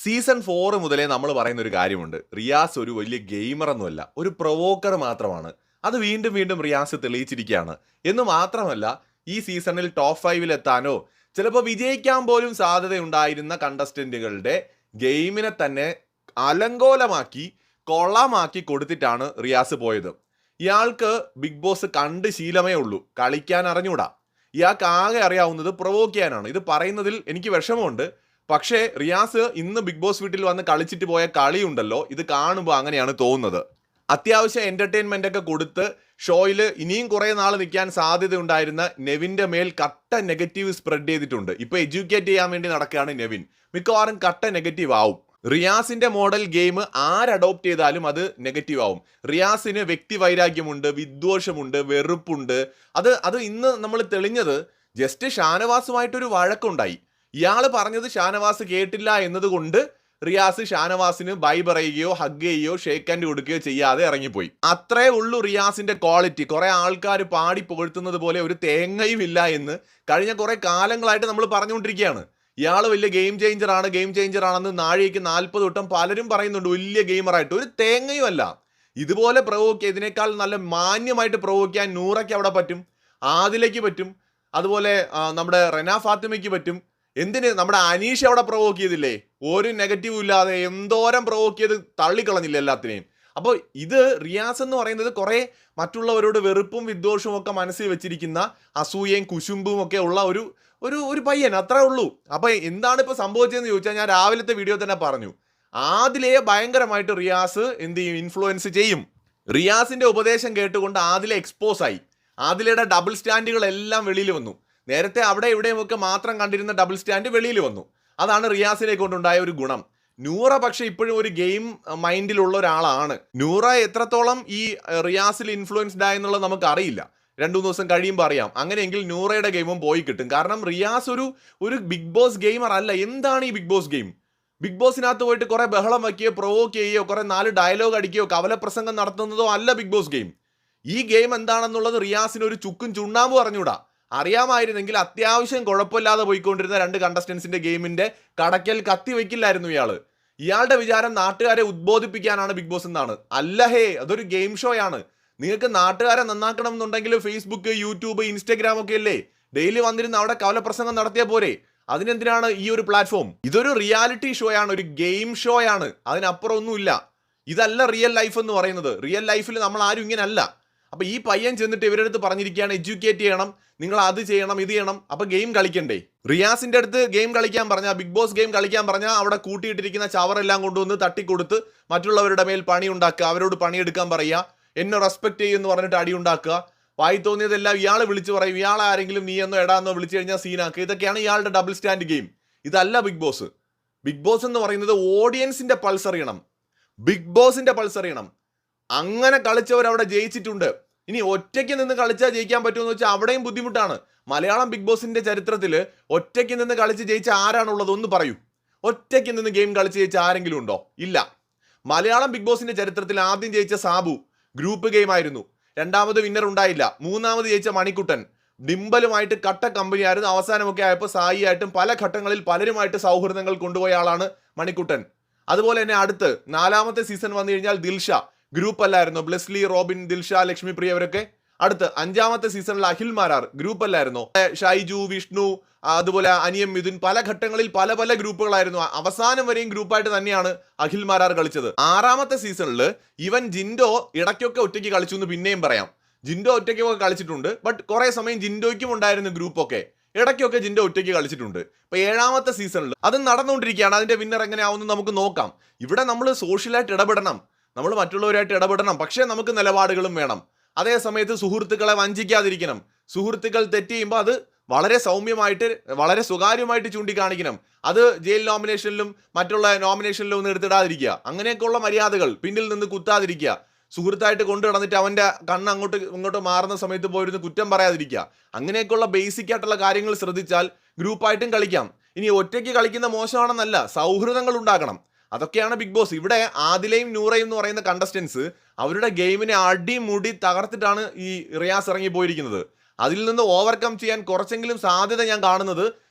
Season 4 മുതലേ നമ്മൾ പറയുന്ന ഒരു കാര്യമുണ്ട്. റിയാസ് ഒരു വലിയ ഗെയിമറൊന്നുമല്ല. ഒരു പ്രൊവോക്കർ മാത്രമാണ്. അത് വീണ്ടും വീണ്ടും റിയാസ് തെളിയിച്ചിരിക്കുകയാണ്. എന്ന് മാത്രമല്ല ഈ സീസണിൽ ടോപ്പ് 5 എത്താനോ ചിലപ്പോൾ വിജയിക്കാൻ പോലും സാധ്യതയുണ്ടായിരുന്ന കണ്ടസ്റ്റന്റുകളുടെ ഗെയിമിനെ തന്നെ അലങ്കോലമാക്കി കൊള്ളാമാക്കി കൊടുത്തിട്ടാണ് റിയാസ് പോയത്. ഇയാൾക്ക് ബിഗ് ബോസ് കണ്ട് ശീലമേ ഉള്ളൂ, കളിക്കാൻ അറിഞ്ഞൂടാ. ഇയാൾക്ക് ആകെ അറിയാവുന്നത് പ്രൊവോക്ക് ചെയ്യാനാണ്. ഇത് പറയുന്നതിൽ എനിക്ക് വിഷമമുണ്ട്. പക്ഷേ റിയാസ് ഇന്ന് ബിഗ് ബോസ് വീട്ടിൽ വന്ന് കളിച്ചിട്ട് പോയ കളിയുണ്ടല്ലോ, ഇത് കാണുമ്പോൾ അങ്ങനെയാണ് തോന്നുന്നത്. അത്യാവശ്യം എന്റർടൈൻമെന്റ് ഒക്കെ കൊടുത്ത് ഷോയിൽ ഇനിയും കുറെ നാൾ നിൽക്കാൻ സാധ്യത ഉണ്ടായിരുന്ന നെവിന്റെ മേൽ കട്ട നെഗറ്റീവ് സ്പ്രെഡ് ചെയ്തിട്ടുണ്ട്. ഇപ്പൊ എഡ്യൂക്കേറ്റ് ചെയ്യാൻ വേണ്ടി നടക്കുകയാണ് നെവിൻ. മിക്കവാറും കട്ട നെഗറ്റീവ് ആവും. റിയാസിന്റെ മോഡൽ ഗെയിം അഡോപ്റ്റ് ചെയ്താലും അത് നെഗറ്റീവ് ആവും. റിയാസിന് വ്യക്തി വൈരാഗ്യമുണ്ട്, വിദ്വേഷമുണ്ട്, വെറുപ്പുണ്ട്. അത് ഇന്ന് നമ്മൾ തെളിഞ്ഞത് ജസ്റ്റ് ഷാനവാസുമായിട്ടൊരു വഴക്കുണ്ടായി. ഇയാൾ പറഞ്ഞത് ഷാനവാസ് കേട്ടില്ല എന്നതുകൊണ്ട് റിയാസ് ഷാനവാസിന് ബൈ പറയുകയോ ഹഗ് ചെയ്യുകയോ ഷേക്ക് ഹാൻഡ് കൊടുക്കുകയോ ചെയ്യാതെ ഇറങ്ങിപ്പോയി. അത്രേ ഉള്ളൂ റിയാസിന്റെ ക്വാളിറ്റി. കുറെ ആൾക്കാർ പാടി പുകഴ്ത്തുന്നത് പോലെ ഒരു തേങ്ങയും ഇല്ല എന്ന് കഴിഞ്ഞ കുറെ കാലങ്ങളായിട്ട് നമ്മൾ പറഞ്ഞുകൊണ്ടിരിക്കുകയാണ്. ഇയാൾ വലിയ ഗെയിം ചേഞ്ചർ ആണെന്ന് നാഴികയ്ക്ക് 40 വട്ടം പലരും പറയുന്നുണ്ട്. വലിയ ഗെയിമറായിട്ട് ഒരു തേങ്ങയും അല്ല. ഇതുപോലെ പ്രൊവോക്ക് ഇതിനേക്കാൾ നല്ല മാന്യമായിട്ട് പ്രൊവോക്ക് ചെയ്യാൻ നൂറയ്ക്ക് അവിടെ പറ്റും, ആദിലയ്ക്ക് പറ്റും, അതുപോലെ നമ്മുടെ റെന ഫാത്തിമയ്ക്ക് പറ്റും. എന്തിന് നമ്മുടെ അനീഷ് അവിടെ പ്രൊവോക്ക് ചെയ്തില്ലേ? ഒരു നെഗറ്റീവും ഇല്ലാതെ എന്തോരം പ്രൊവോക്ക് ചെയ്ത് തള്ളിക്കളഞ്ഞില്ല എല്ലാത്തിനെയും. അപ്പോൾ ഇത് റിയാസ് എന്ന് പറയുന്നത് കുറെ മറ്റുള്ളവരോട് വെറുപ്പും വിദ്വേഷവും ഒക്കെ മനസ്സിൽ വെച്ചിരിക്കുന്ന അസൂയയും കുശുമ്പും ഒക്കെ ഉള്ള ഒരു പയ്യൻ, അത്രേ ഉള്ളൂ. അപ്പൊ എന്താണ് ഇപ്പൊ സംഭവിച്ചതെന്ന് ചോദിച്ചാൽ, ഞാൻ രാവിലത്തെ വീഡിയോ തന്നെ പറഞ്ഞു, ആദിലയെ ഭയങ്കരമായിട്ട് റിയാസ് എന്ത് ചെയ്യും, ഇൻഫ്ലുവൻസ് ചെയ്യും. റിയാസിന്റെ ഉപദേശം കേട്ടുകൊണ്ട് ആദില എക്സ്പോസ് ആയി. ആദിലയുടെ ഡബിൾ സ്റ്റാൻഡുകളെല്ലാം വെളിയിൽ വന്നു. നേരത്തെ അവിടെ ഇവിടെയും ഒക്കെ മാത്രം കണ്ടിരുന്ന ഡബിൾ സ്റ്റാൻഡ് വെളിയിൽ വന്നു. അതാണ് റിയാസിനെ കൊണ്ടുണ്ടായ ഒരു ഗുണം. നൂറ പക്ഷെ ഇപ്പോഴും ഒരു ഗെയിം മൈൻഡിലുള്ള ഒരാളാണ്. നൂറ എത്രത്തോളം ഈ റിയാസിൽ ഇൻഫ്ലുവൻസ്ഡ് ആയെന്നുള്ളത് നമുക്ക് അറിയില്ല. 2-3 ദിവസം കഴിയുമ്പോൾ അറിയാം. അങ്ങനെയെങ്കിൽ നൂറയുടെ ഗെയിമും പോയി കിട്ടും. കാരണം റിയാസ് ഒരു ബിഗ് ബോസ് ഗെയിമർ അല്ല. എന്താണ് ഈ ബിഗ് ബോസ് ഗെയിം? ബിഗ് ബോസിനകത്ത് പോയിട്ട് കുറെ ബഹളം വയ്ക്കുകയോ പ്രൊവോക്ക് ചെയ്യുകയോ കുറെ 4 ഡയലോഗ് അടിക്കുകയോ കവലപ്രസംഗം നടത്തുന്നതോ അല്ല ബിഗ് ബോസ് ഗെയിം. ഈ ഗെയിം എന്താണെന്നുള്ളത് റിയാസിന് ഒരു ചുക്കും ചുണ്ണാമ്പും അറിഞ്ഞൂടാ. അറിയാമായിരുന്നെങ്കിൽ അത്യാവശ്യം കുഴപ്പമില്ലാതെ പോയിക്കൊണ്ടിരുന്ന 2 കണ്ടസ്റ്റൻസിന്റെ ഗെയിമിന്റെ കടക്കൽ കത്തി വയ്ക്കില്ലായിരുന്നു ഇയാള്. ഇയാളുടെ വിചാരം നാട്ടുകാരെ ഉദ്ബോധിപ്പിക്കാനാണ് ബിഗ് ബോസ് എന്നാണ്. അല്ല ഹേ, അതൊരു ഗെയിം ഷോ ആണ്. നിങ്ങൾക്ക് നാട്ടുകാരെ നന്നാക്കണം എന്നുണ്ടെങ്കിൽ ഫേസ്ബുക്ക്, യൂട്യൂബ്, ഇൻസ്റ്റഗ്രാം ഒക്കെ അല്ലേ ഡെയിലി വന്നിരുന്ന് അവിടെ കവലപ്രസംഗം നടത്തിയാൽ പോരെ? അതിനെന്തിനാണ് ഈ ഒരു പ്ലാറ്റ്ഫോം? ഇതൊരു റിയാലിറ്റി ഷോ ആണ്, ഒരു ഗെയിം ഷോ ആണ്. അതിനപ്പുറം ഒന്നുമില്ല. ഇതല്ല റിയൽ ലൈഫ് എന്ന് പറയുന്നത്. റിയൽ ലൈഫിൽ നമ്മൾ ആരും ഇങ്ങനെ അല്ല. അപ്പൊ ഈ പയ്യൻ ചെന്നിട്ട് ഇവരുടെ അടുത്ത് പറഞ്ഞിരിക്കുകയാണ് എഡ്യൂക്കേറ്റ് ചെയ്യണം, നിങ്ങൾ അത് ചെയ്യണം ഇത് ചെയ്യണം. അപ്പൊ ഗെയിം കളിക്കണ്ടേ? റിയാസിന്റെ അടുത്ത് ഗെയിം കളിക്കാൻ പറഞ്ഞാൽ, ബിഗ് ബോസ് ഗെയിം കളിക്കാൻ പറഞ്ഞാൽ അവിടെ കൂട്ടിയിട്ടിരിക്കുന്ന ചവറെല്ലാം കൊണ്ടുവന്ന് തട്ടിക്കൊടുത്ത് മറ്റുള്ളവരുടെ മേൽ പണി ഉണ്ടാക്കുക, അവരോട് പണിയെടുക്കാൻ പറയുക, എന്നെ റെസ്പെക്ട് ചെയ്യുമെന്ന് പറഞ്ഞിട്ട് അടി ഉണ്ടാക്കുക, വായി തോന്നിയതെല്ലാം ഇയാൾ വിളിച്ചു പറയും. ഇയാൾ ആരെങ്കിലും നീ എന്നോ എടാന്നോ വിളിച്ചു കഴിഞ്ഞാൽ സീനാക്കുക. ഇതൊക്കെയാണ് ഇയാളുടെ ഡബിൾ സ്റ്റാൻഡ് ഗെയിം. ഇതല്ല ബിഗ് ബോസ്. ബിഗ് ബോസ് എന്ന് പറയുന്നത് ഓഡിയൻസിന്റെ പൾസ് അറിയണം, ബിഗ് ബോസിന്റെ പൾസ് അറിയണം. അങ്ങനെ കളിച്ചവർ അവിടെ ജയിച്ചിട്ടുണ്ട്. ഇനി ഒറ്റയ്ക്ക് നിന്ന് കളിച്ചാൽ ജയിക്കാൻ പറ്റുമെന്ന് വെച്ചാൽ അവിടെയും ബുദ്ധിമുട്ടാണ്. മലയാളം ബിഗ് ബോസിന്റെ ചരിത്രത്തിൽ ഒറ്റയ്ക്ക് നിന്ന് കളിച്ച് ജയിച്ച ആരാണുള്ളത്? ഒന്ന് പറയൂ. ഒറ്റയ്ക്ക് നിന്ന് ഗെയിം കളിച്ച് ജയിച്ച ആരെങ്കിലും ഉണ്ടോ? ഇല്ല. മലയാളം ബിഗ് ബോസിന്റെ ചരിത്രത്തിൽ ആദ്യം ജയിച്ച സാബു ഗ്രൂപ്പ് ഗെയിം ആയിരുന്നു. 2ാമത് വിന്നർ ഉണ്ടായില്ല. 3ാമത് ജയിച്ച മണിക്കുട്ടൻ ഡിംബലുമായിട്ട് കട്ട കമ്പനി ആയിരുന്നു. അവസാനമൊക്കെ ആയപ്പോൾ സായി ആയിട്ടും പല ഘട്ടങ്ങളിൽ പലരുമായിട്ട് സൗഹൃദങ്ങൾ കൊണ്ടുപോയ ആളാണ് മണിക്കുട്ടൻ. അതുപോലെ തന്നെ അടുത്ത് 4ാമത്തെ സീസൺ വന്നു കഴിഞ്ഞാൽ ദിൽഷ ഗ്രൂപ്പ് അല്ലായിരുന്നു. ബ്ലെസ്ലി, റോബിൻ, ദിൽഷ, ലക്ഷ്മി പ്രിയ അവരൊക്കെ. അടുത്ത് 5ാമത്തെ സീസണിൽ അഖിൽ മാരാർ ഗ്രൂപ്പ് അല്ലായിരുന്നു. ഷൈജു, വിഷ്ണു, അതുപോലെ അനിയം, മിഥുൻ, പല ഘട്ടങ്ങളിൽ പല ഗ്രൂപ്പുകളായിരുന്നു. അവസാനം വരെയും ഗ്രൂപ്പായിട്ട് തന്നെയാണ് അഖിൽ മാരാർ കളിച്ചത്. 6ാമത്തെ സീസണിൽ ഇവൻ ജിൻഡോ ഇടയ്ക്കൊക്കെ ഒറ്റയ്ക്ക് കളിച്ചു എന്ന് പിന്നെയും പറയാം. ജിൻഡോ ഒറ്റയ്ക്കൊക്കെ കളിച്ചിട്ടുണ്ട്. ബട്ട് കുറെ സമയം ജിൻഡോയ്ക്കും ഉണ്ടായിരുന്നു ഗ്രൂപ്പൊക്കെ. ഇടയ്ക്കൊക്കെ ജിൻഡോ ഒറ്റയ്ക്ക് കളിച്ചിട്ടുണ്ട്. ഇപ്പൊ 7ാമത്തെ സീസണിൽ അത് നടന്നുകൊണ്ടിരിക്കുകയാണ്. അതിന്റെ വിന്നർ എങ്ങനെയാവുമെന്ന് നമുക്ക് നോക്കാം. ഇവിടെ നമ്മൾ സോഷ്യലായിട്ട് ഇടപെടണം, നമ്മൾ മറ്റുള്ളവരായിട്ട് ഇടപെടണം. പക്ഷേ നമുക്ക് നിലപാടുകളും വേണം. അതേ സമയത്ത് സുഹൃത്തുക്കളെ വഞ്ചിക്കാതിരിക്കണം. സുഹൃത്തുക്കൾ തെറ്റ് ചെയ്യുമ്പോൾ അത് വളരെ സൗമ്യമായിട്ട് വളരെ സ്വകാര്യമായിട്ട് ചൂണ്ടിക്കാണിക്കണം. അത് ജയിൽ നോമിനേഷനിലും മറ്റുള്ള നോമിനേഷനിലും ഒന്നും എടുത്തിടാതിരിക്കുക. അങ്ങനെയൊക്കെയുള്ള മര്യാദകൾ, പിന്നിൽ നിന്ന് കുത്താതിരിക്കുക, സുഹൃത്തായിട്ട് കൊണ്ടു നടന്നിട്ട് അവന്റെ കണ്ണ് അങ്ങോട്ട് ഇങ്ങോട്ട് മാറുന്ന സമയത്ത് പോയിരുന്ന് കുറ്റം പറയാതിരിക്കുക. അങ്ങനെയൊക്കെയുള്ള ബേസിക് ആയിട്ടുള്ള കാര്യങ്ങൾ ശ്രദ്ധിച്ചാൽ ഗ്രൂപ്പായിട്ടും കളിക്കാം. ഇനി ഒറ്റയ്ക്ക് കളിക്കുന്ന മോശമാണെന്നല്ല, സൗഹൃദങ്ങൾ ഉണ്ടാക്കണം. അതൊക്കെയാണ് ബിഗ് ബോസ്. ഇവിടെ ആദിലയും നൂറയും എന്ന് പറയുന്ന കണ്ടസ്റ്റൻസ് അവരുടെ ഗെയിമിനെ അടിമുടി തകർത്തിട്ടാണ് ഈ റിയാസ് ഇറങ്ങി പോയിരിക്കുന്നത്. അതിൽ നിന്ന് ഓവർകം ചെയ്യാൻ കുറച്ചെങ്കിലും സാധ്യത ഞാൻ കാണുന്നത്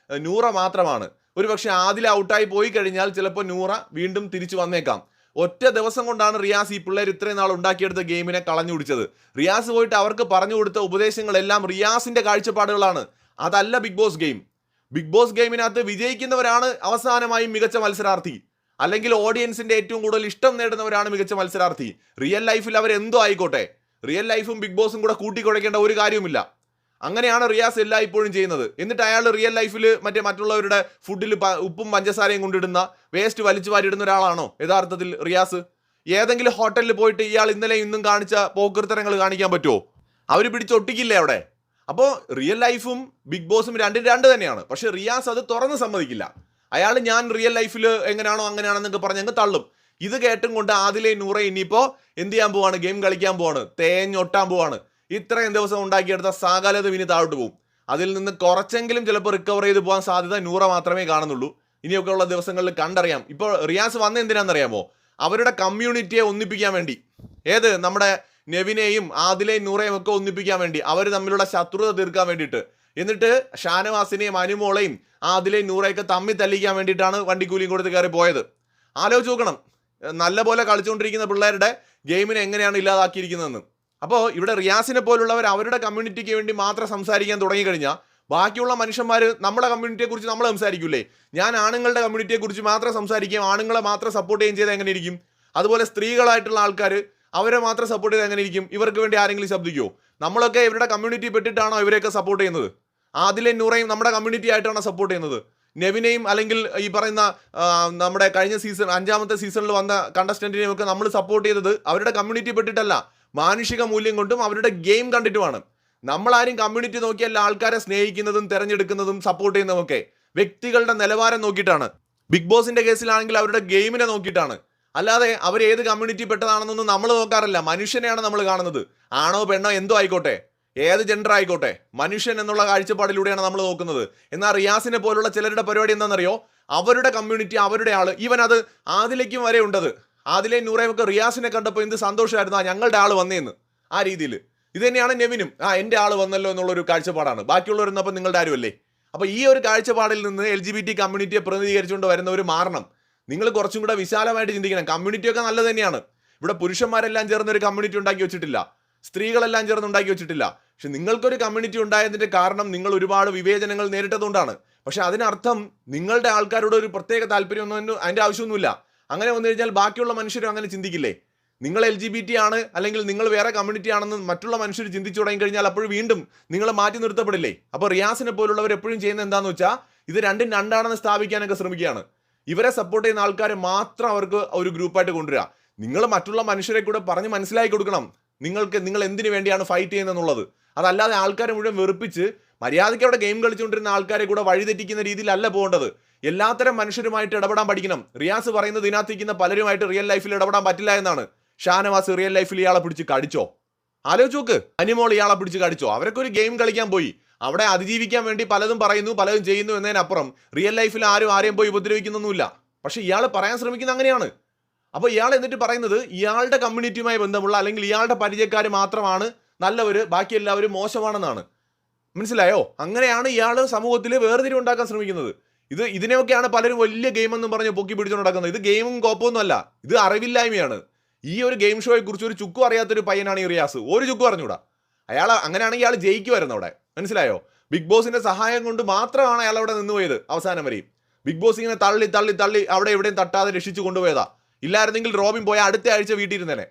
നൂറ മാത്രമാണ്. ഒരുപക്ഷെ ആദിൽ ഔട്ടായി പോയി കഴിഞ്ഞാൽ ചിലപ്പോൾ നൂറ വീണ്ടും തിരിച്ചു വന്നേക്കാം. ഒറ്റ ദിവസം കൊണ്ടാണ് റിയാസ് ഈ പിള്ളേർ ഇത്രയും നാൾ ഉണ്ടാക്കിയെടുത്ത ഗെയിമിനെ കളഞ്ഞു പിടിച്ചത്. റിയാസ് പോയിട്ട് അവർക്ക് പറഞ്ഞു കൊടുത്ത ഉപദേശങ്ങളെല്ലാം റിയാസിന്റെ കാഴ്ചപ്പാടുകളാണ്, അതല്ല Bigg Boss game. Bigg Boss ഗെയിമിനകത്ത് വിജയിക്കുന്നവരാണ് അവസാനമായി മികച്ച മത്സരാർത്ഥി, അല്ലെങ്കിൽ ഓഡിയൻസിന്റെ ഏറ്റവും കൂടുതൽ ഇഷ്ടം നേടുന്നവരാണ് മികച്ച മത്സരാർത്ഥി. റിയൽ ലൈഫിൽ അവരെന്തോ ആയിക്കോട്ടെ, റിയൽ ലൈഫും ബിഗ് ബോസും കൂടെ കൂട്ടിക്കുഴയ്ക്കേണ്ട ഒരു കാര്യവുമില്ല. അങ്ങനെയാണ് റിയാസ് എല്ലായ്പ്പോഴും ചെയ്യുന്നത്. എന്നിട്ട് അയാൾ റിയൽ ലൈഫിൽ മറ്റുള്ളവരുടെ ഫുഡിൽ ഉപ്പും പഞ്ചസാരയും കൊണ്ടിടുന്ന, വേസ്റ്റ് വലിച്ചു വാരിടുന്ന ഒരാളാണോ യഥാർത്ഥത്തിൽ റിയാസ്? ഏതെങ്കിലും ഹോട്ടലിൽ പോയിട്ട് ഇയാൾ ഇന്നലെ ഇന്നും കാണിച്ച പോക്കൃത്തരങ്ങൾ കാണിക്കാൻ പറ്റുമോ? അവർ പിടിച്ചൊട്ടിക്കില്ലേ അവിടെ? അപ്പോൾ റിയൽ ലൈഫും ബിഗ് ബോസും രണ്ടും രണ്ട് തന്നെയാണ്. പക്ഷെ റിയാസ് അത് തുറന്ന് സമ്മതിക്കില്ല. അയാൾ ഞാൻ റിയൽ ലൈഫിൽ എങ്ങനെയാണോ അങ്ങനെയാണെന്നൊക്കെ പറഞ്ഞ് അങ്ങ് തള്ളും. ഇത് കേട്ടും കൊണ്ട് ആദിലെ നൂറ ഇനിയിപ്പോൾ എന്ത് ചെയ്യാൻ പോവാണ്? ഗെയിം കളിക്കാൻ പോവാണ്, തേഞ്ഞൊട്ടാൻ പോവാണ്. ഇത്രയും ദിവസം ഉണ്ടാക്കിയെടുത്ത സകലതും ഇനി താഴോട്ട് പോകും. അതിൽ നിന്ന് കുറച്ചെങ്കിലും ചിലപ്പോൾ റിക്കവർ ചെയ്ത് പോകാൻ സാധ്യത നൂറ മാത്രമേ കാണുന്നുള്ളൂ. ഇനിയൊക്കെ ഉള്ള ദിവസങ്ങളിൽ കണ്ടറിയാം. ഇപ്പോൾ റിയാസ് വന്ന എന്തിനാണെന്നറിയാമോ? അവരുടെ കമ്മ്യൂണിറ്റിയെ ഒന്നിപ്പിക്കാൻ വേണ്ടി. ഏത് നമ്മുടെ നെവിനെയും ആദിലെയും നൂറയും ഒക്കെ ഒന്നിപ്പിക്കാൻ വേണ്ടി, അവർ തമ്മിലുള്ള ശത്രുത തീർക്കാൻ വേണ്ടിയിട്ട്. എന്നിട്ട് ഷാനവാസിനെയും അനുമോളെയും ആദിലെയും നൂറയൊക്കെ തമ്മിൽ തല്ലിക്കാൻ വേണ്ടിയിട്ടാണ് വണ്ടിക്കൂലിയും കൊടുത്ത് കയറി പോയത്. ആലോചിച്ച് നോക്കണം, നല്ലപോലെ കളിച്ചുകൊണ്ടിരിക്കുന്ന പിള്ളേരുടെ ഗെയിമിനെ എങ്ങനെയാണ് ഇല്ലാതാക്കിയിരിക്കുന്നതെന്ന്. അപ്പോൾ ഇവിടെ റിയാസിനെ പോലുള്ളവർ അവരുടെ കമ്മ്യൂണിറ്റിക്ക് വേണ്ടി മാത്രം സംസാരിക്കാൻ തുടങ്ങിക്കഴിഞ്ഞാൽ ബാക്കിയുള്ള മനുഷ്യന്മാർ നമ്മുടെ കമ്മ്യൂണിറ്റിയെക്കുറിച്ച് നമ്മൾ സംസാരിക്കൂലേ? ഞാൻ ആണുങ്ങളുടെ കമ്മ്യൂണിറ്റിയെക്കുറിച്ച് മാത്രം സംസാരിക്കുകയും ആണുങ്ങളെ മാത്രം സപ്പോർട്ട് ചെയ്യുകയും ചെയ്താൽ എങ്ങനെ ഇരിക്കും? അതുപോലെ സ്ത്രീകളായിട്ടുള്ള ആൾക്കാർ അവരെ മാത്രം സപ്പോർട്ട് ചെയ്താൽ എങ്ങനെ ഇരിക്കും? ഇവർക്ക് വേണ്ടി ആരെങ്കിലും ശബ്ദിക്കുമോ? നമ്മളൊക്കെ ഇവരുടെ കമ്മ്യൂണിറ്റി പെട്ടിട്ടാണോ ഇവരെയൊക്കെ സപ്പോർട്ട് ചെയ്യുന്നത്? ആദിലെ നൂറയും നമ്മുടെ കമ്മ്യൂണിറ്റി ആയിട്ടാണോ സപ്പോർട്ട് ചെയ്യുന്നത്? നെവിനെയും അല്ലെങ്കിൽ ഈ പറയുന്ന നമ്മുടെ കഴിഞ്ഞ സീസൺ 5ാമത്തെ സീസണിൽ വന്ന കണ്ടസ്റ്റന്റിനെയും ഒക്കെ നമ്മൾ സപ്പോർട്ട് ചെയ്തത് അവരുടെ കമ്മ്യൂണിറ്റി പെട്ടിട്ടല്ല, മാനുഷിക മൂല്യം കൊണ്ടും അവരുടെ ഗെയിം കണ്ടിട്ടുമാണ്. നമ്മളാരും കമ്മ്യൂണിറ്റി നോക്കിയല്ല ആൾക്കാരെ സ്നേഹിക്കുന്നതും തിരഞ്ഞെടുക്കുന്നതും സപ്പോർട്ട് ചെയ്യുന്നതും ഒക്കെ വ്യക്തികളുടെ നിലവാരം നോക്കിയിട്ടാണ്. ബിഗ് ബോസിന്റെ കേസിലാണെങ്കിൽ അവരുടെ ഗെയിമിനെ നോക്കിയിട്ടാണ്. അല്ലാതെ അവർ ഏത് കമ്മ്യൂണിറ്റി പെട്ടതാണെന്നൊന്നും നമ്മൾ നോക്കാറില്ല. മനുഷ്യനെയാണ് നമ്മൾ കാണുന്നത്. ആണോ പെണ്ണോ എന്തോ ആയിക്കോട്ടെ, ഏത് ജെൻഡർ ആയിക്കോട്ടെ, മനുഷ്യൻ എന്നുള്ള കാഴ്ചപ്പാടിലൂടെയാണ് നമ്മൾ നോക്കുന്നത്. എന്നാൽ റിയാസിനെ പോലുള്ള ചിലരുടെ പരിപാടി എന്താണെന്നറിയോ? അവരുടെ കമ്മ്യൂണിറ്റി, അവരുടെ ആള്. ഈവൻ അത് ആദിലേക്കും വരെ ഉണ്ടത്. ആദിലെ നൂറയൊക്കെ റിയാസിനെ കണ്ടപ്പോൾ എന്ത് സന്തോഷമായിരുന്നു, ഞങ്ങളുടെ ആള് വന്നേന്ന്. ആ രീതിയിൽ ഇത് തന്നെയാണ് നെവിനും. എൻ്റെ ആള് വന്നല്ലോ എന്നുള്ളൊരു കാഴ്ചപ്പാടാണ്. ബാക്കിയുള്ളവരൊന്നപ്പോൾ നിങ്ങളുടെ ആരുമല്ലേ? അപ്പോൾ ഈ ഒരു കാഴ്ചപ്പാടിൽ നിന്ന് LGBT കമ്മ്യൂണിറ്റിയെ പ്രതിനിധീകരിച്ചുകൊണ്ട് വരുന്നവർ മാറണം. നിങ്ങൾ കുറച്ചും കൂടെ വിശാലമായിട്ട് ചിന്തിക്കണം. കമ്മ്യൂണിറ്റിയൊക്കെ നല്ലത് തന്നെയാണ്. ഇവിടെ പുരുഷന്മാരെല്ലാം ചേർന്ന് ഒരു കമ്മ്യൂണിറ്റി ഉണ്ടാക്കി വെച്ചിട്ടില്ല, സ്ത്രീകളെല്ലാം ചേർന്ന് ഉണ്ടാക്കി വെച്ചിട്ടില്ല. പക്ഷെ നിങ്ങൾക്കൊരു കമ്മ്യൂണിറ്റി ഉണ്ടായതിന്റെ കാരണം നിങ്ങൾ ഒരുപാട് വിവേചനങ്ങൾ നേരിട്ടതുകൊണ്ടാണ്. പക്ഷെ അതിനർത്ഥം നിങ്ങളുടെ ആൾക്കാരോട് ഒരു പ്രത്യേക താല്പര്യമൊന്നും അതിന്റെ ആവശ്യമൊന്നുമില്ല. അങ്ങനെ വന്നു കഴിഞ്ഞാൽ ബാക്കിയുള്ള മനുഷ്യരും അങ്ങനെ ചിന്തിക്കില്ലേ? നിങ്ങൾ LGBT ആണ് അല്ലെങ്കിൽ നിങ്ങൾ വേറെ കമ്മ്യൂണിറ്റി ആണെന്ന് മറ്റുള്ള മനുഷ്യർ ചിന്തിച്ചു തുടങ്ങി കഴിഞ്ഞാൽ അപ്പോൾ വീണ്ടും നിങ്ങൾ മാറ്റി നിർത്തപ്പെടില്ലേ? അപ്പോൾ റിയാസിനെ പോലുള്ളവർ എപ്പോഴും ചെയ്യുന്നത് എന്താണെന്ന് വെച്ചാൽ ഇത് രണ്ടും രണ്ടാണെന്ന് സ്ഥാപിക്കാനൊക്കെ ശ്രമിക്കുകയാണ്. ഇവരെ സപ്പോർട്ട് ചെയ്യുന്ന ആൾക്കാരെ മാത്രം അവർക്ക് ഒരു ഗ്രൂപ്പായിട്ട് കൊണ്ടുവരിക. നിങ്ങൾ മറ്റുള്ള മനുഷ്യരെ കൂടെ പറഞ്ഞ് മനസ്സിലാക്കി കൊടുക്കണം നിങ്ങൾ എന്തിനു വേണ്ടിയാണ് ഫൈറ്റ് ചെയ്യുന്നതെന്നുള്ളത്. അതല്ലാതെ ആൾക്കാരെ മുഴുവൻ വെറുപ്പിച്ച് മര്യാദയ്ക്ക് അവിടെ ഗെയിം കളിച്ചുകൊണ്ടിരുന്ന ആൾക്കാരെ കൂടെ വഴിതെറ്റിക്കുന്ന രീതിയിലല്ല പോകേണ്ടത്. എല്ലാത്തരം മനുഷ്യരുമായിട്ട് ഇടപെടാൻ പഠിക്കണം. റിയാസ് പറയുന്നത് ഇതിനകത്തിരിക്കുന്ന പലരുമായിട്ട് റിയൽ ലൈഫിൽ ഇടപെടാൻ പറ്റില്ല എന്നാണ്. ഷാനവാസ് റിയൽ ലൈഫിൽ ഇയാളെ പിടിച്ച് കടിച്ചോ? ആലോചിച്ച് നോക്ക്. അനിമോൾ ഇയാളെ പിടിച്ച് കടിച്ചോ? അവരൊക്കെ ഒരു ഗെയിം കളിക്കാൻ പോയി, അവിടെ അതിജീവിക്കാൻ വേണ്ടി പലതും പറയുന്നു, പലതും ചെയ്യുന്നു എന്നതിനപ്പുറം റിയൽ ലൈഫിൽ ആരെയും പോയി ഉപദ്രവിക്കുന്നൊന്നുമില്ല. പക്ഷെ ഇയാൾ പറയാൻ ശ്രമിക്കുന്നത് അങ്ങനെയാണ്. അപ്പോൾ ഇയാൾ എന്നിട്ട് പറയുന്നത് ഇയാളുടെ കമ്മ്യൂണിറ്റിയുമായി ബന്ധമുള്ള അല്ലെങ്കിൽ ഇയാളുടെ പരിചയക്കാർ മാത്രമാണ് നല്ലവര്, ബാക്കി എല്ലാവരും മോശമാണെന്നാണ്. മനസ്സിലായോ? അങ്ങനെയാണ് ഇയാൾ സമൂഹത്തിൽ വേർതിരിവുണ്ടാക്കാൻ ശ്രമിക്കുന്നത്. ഇതിനെയൊക്കെയാണ് പലരും വലിയ ഗെയിം എന്നും പറഞ്ഞ് പൊക്കി പിടിച്ചുകൊണ്ട് നടക്കുന്നത്. ഇത് ഗെയിമും കോപ്പമൊന്നും അല്ല, ഇത് അറിവില്ലായ്മയാണ്. ഈ ഒരു ഗെയിം ഷോയെ കുറിച്ച് ഒരു ചുക്കും അറിയാത്തൊരു പയ്യനാണ് ഈ റിയാസ്. ഒരു ചുക്കും അറിഞ്ഞൂടാ. അങ്ങനെയാണെങ്കിൽ ഇയാൾ ജയിക്കുമായിരുന്നു അവിടെ. മനസ്സിലായോ? ബിഗ് ബോസിന്റെ സഹായം കൊണ്ട് മാത്രമാണ് അയാൾ അവിടെ നിന്നുപോയത് അവസാനം വരെയും. ബിഗ് ബോസ് ഇങ്ങനെ തള്ളി അവിടെ എവിടെയും തട്ടാതെ രക്ഷിച്ചു കൊണ്ടുപോയതാ. ഇല്ലായിരുന്നെങ്കിൽ റോബിൻ പോയ അടുത്ത ആഴ്ച വീട്ടിൽ ഇരുന്നേനെ.